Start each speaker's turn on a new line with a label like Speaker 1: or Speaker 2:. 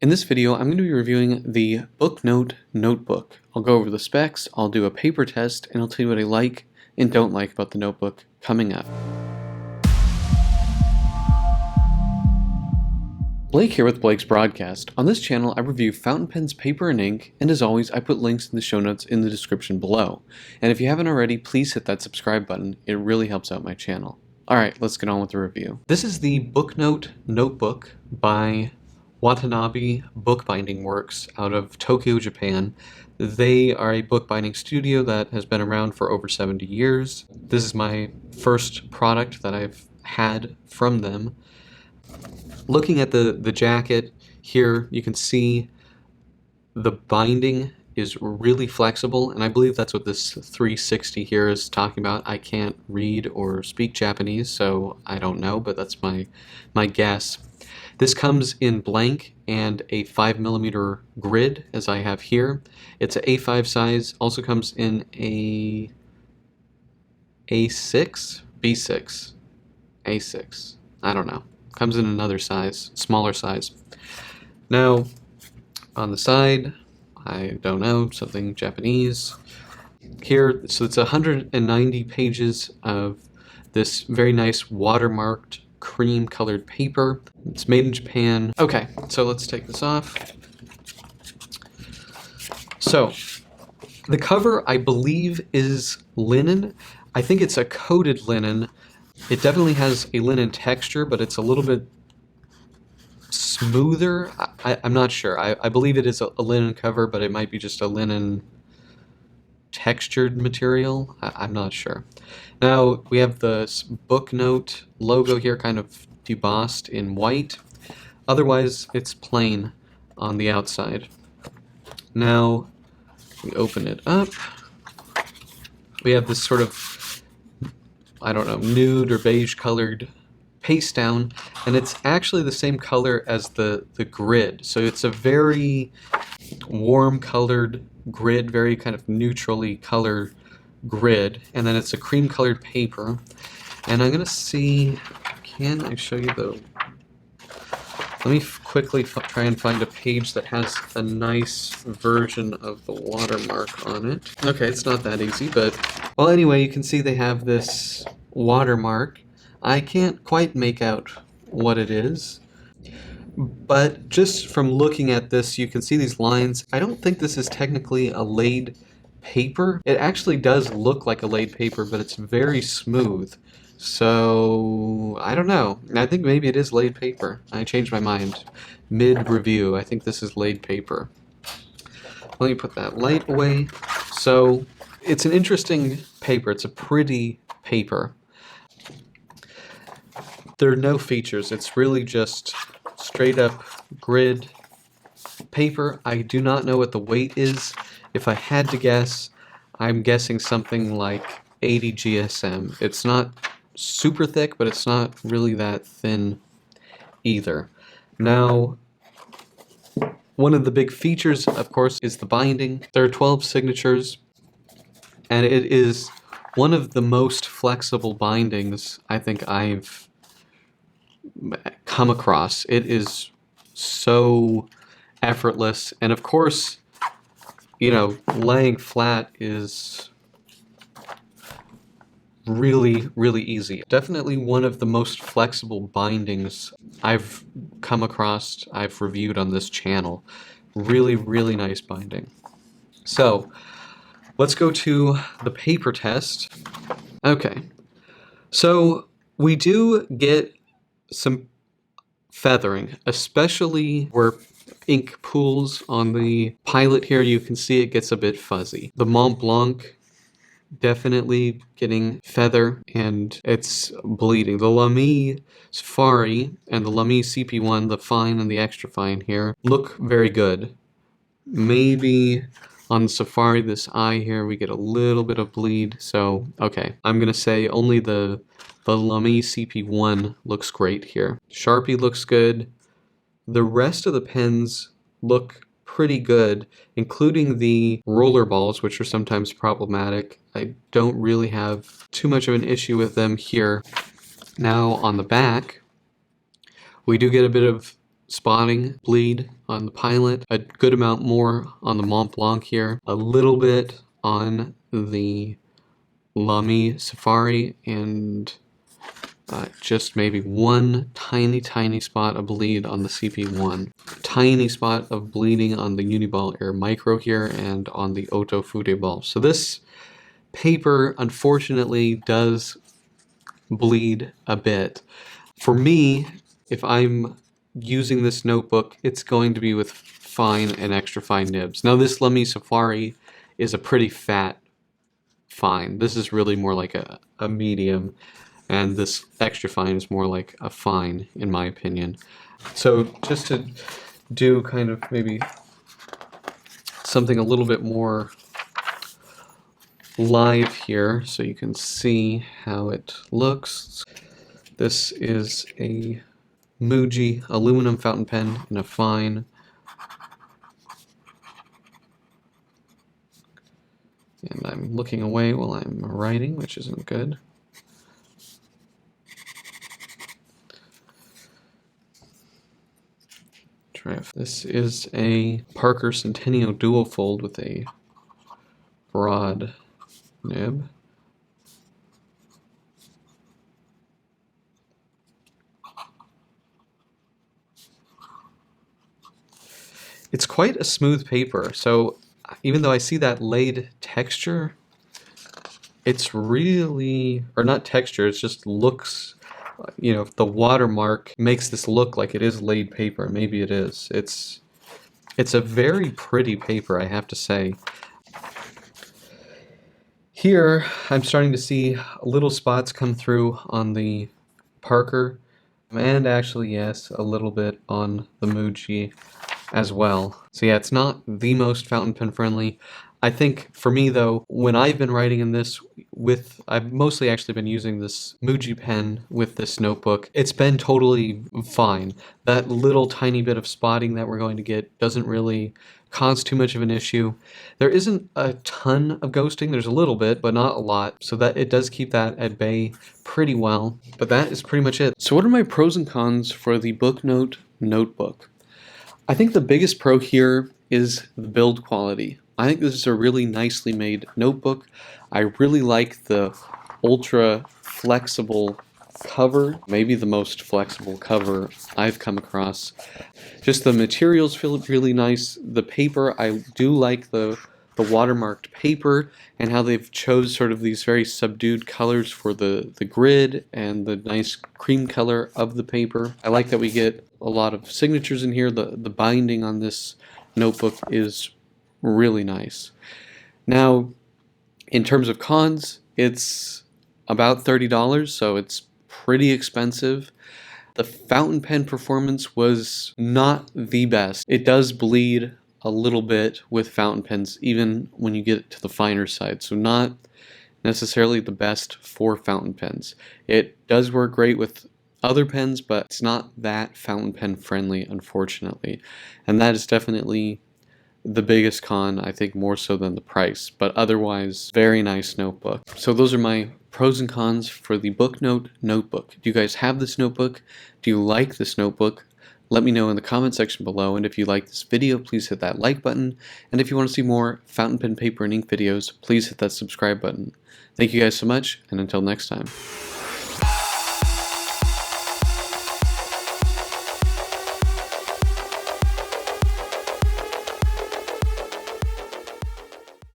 Speaker 1: In this video, I'm going to be reviewing the BookNote notebook. I'll go over the specs, I'll do a paper test, and I'll tell you what I like and don't like about the notebook coming up. Blake here with Blake's Broadcast. On this channel, I review fountain pens, paper, and ink, and as always, I put links in the show notes in the description below. And if you haven't already, please hit that subscribe button. It really helps out my channel. Alright, let's get on with the review. This is the BookNote notebook by Watanabe Book Binding Works out of Tokyo, Japan. They are a bookbinding studio that has been around for over 70 years. This is my first product that I've had from them. Looking at the jacket here, you can see the binding is really flexible, and I believe that's what this 360 here is talking about. I can't read or speak Japanese, so I don't know, but that's my guess. This comes in blank and a 5mm grid, as I have here. It's an A5 size, also comes in a A6, B6, A6, I don't know. Comes in another size, smaller size. Now, on the side, I don't know, something Japanese. Here, so it's 190 pages of this very nice watermarked cream colored paper. It's made in Japan. Okay, so let's take this off. So, the cover, I believe, is linen. I think it's a coated linen. It definitely has a linen texture, but it's a little bit smoother. I'm not sure. I believe it is a linen cover, but it might be just a linen textured material. I'm not sure. Now we have the BookNote logo here kind of debossed in white. Otherwise it's plain on the outside. Now we open it up. We have this sort of, I don't know, nude or beige colored paste down, and it's actually the same color as the grid. So it's a very warm colored grid, very kind of neutrally colored grid, and then it's a cream colored paper. And I'm gonna see, can I show you the, let me quickly try and find a page that has a nice version of the watermark on it. Okay, it's not that easy, but well, anyway, you can see they have this watermark. I can't quite make out what it is, but just from looking at this, you can see these lines. I don't think this is technically a laid paper. It actually does look like a laid paper, but it's very smooth. So, I don't know. I think maybe it is laid paper. I changed my mind mid-review. I think this is laid paper. Let me put that light away. So, it's an interesting paper. It's a pretty paper. There are no features. It's really just straight up grid paper. I do not know what the weight is. If I had to guess, I'm guessing something like 80 GSM. It's not super thick, but it's not really that thin either. Now, one of the big features, of course, is the binding. There are 12 signatures, and it is one of the most flexible bindings I think I've come across. It is so effortless, and of course, you know, laying flat is really easy. Definitely one of the most flexible bindings I've come across, I've reviewed on this channel. Really nice binding. So, let's go to the paper test. Okay, so we do get some feathering, especially where ink pools on the pilot here. You can see it gets a bit fuzzy. The Mont Blanc definitely getting feather, and it's bleeding. The Lamy Safari and the Lamy CP1, the fine and the extra fine here, look very good. Maybe on the Safari, this eye here, we get a little bit of bleed. So, okay, I'm gonna say only the Lamy CP1 looks great here. Sharpie looks good. The rest of the pens look pretty good, including the roller balls, which are sometimes problematic. I don't really have too much of an issue with them here. Now on the back, we do get a bit of spotting bleed on the Pilot, a good amount more on the Mont Blanc here, a little bit on the Lamy Safari, and just maybe one tiny spot of bleed on the CP1. Tiny spot of bleeding on the Uniball Air Micro here and on the Otto Fude Ball. So this paper, unfortunately, does bleed a bit. For me, if I'm using this notebook, it's going to be with fine and extra fine nibs. Now this Lamy Safari is a pretty fat fine. This is really more like a medium, and this extra fine is more like a fine, in my opinion. So just to do kind of maybe something a little bit more live here so you can see how it looks. This is a Muji aluminum fountain pen in a fine. And I'm looking away while I'm writing, which isn't good. This is a Parker Centennial Dual Fold with a broad nib. It's quite a smooth paper, so even though I see that laid texture, it's really, or not texture, it just looks, you know, the watermark makes this look like it is laid paper. Maybe it is. It's a very pretty paper, I have to say. Here, I'm starting to see little spots come through on the Parker, and actually, yes, a little bit on the Muji as well. So yeah, it's not the most fountain pen friendly. I think for me though, when I've been writing in this I've mostly actually been using this Muji pen with this notebook, it's been totally fine. That little tiny bit of spotting that we're going to get doesn't really cause too much of an issue. There isn't a ton of ghosting, there's a little bit, but not a lot, so that it does keep that at bay pretty well. But that is pretty much it. So what are my pros and cons for the Booknote notebook? I think the biggest pro here is the build quality. I think this is a really nicely made notebook. I really like the ultra flexible cover, maybe the most flexible cover I've come across. Just the materials feel really nice. The paper, I do like the watermarked paper and how they've chose sort of these very subdued colors for the grid and the nice cream color of the paper. I like that we get a lot of signatures in here. The binding on this notebook is really nice. Now, in terms of cons, it's about $30, so it's pretty expensive. The fountain pen performance was not the best. It does bleed a little bit with fountain pens, even when you get to the finer side, so not necessarily the best for fountain pens. It does work great with other pens, but it's not that fountain pen friendly, unfortunately. And that is definitely the biggest con, I think, more so than the price, but otherwise very nice notebook. So those are my pros and cons for the Booknote notebook. Do you guys have this notebook? Do you like this notebook? Let me know in the comment section below, and if you like this video, please hit that like button, and if you want to see more fountain pen, paper, and ink videos, please hit that subscribe button. Thank you guys so much, and until next time.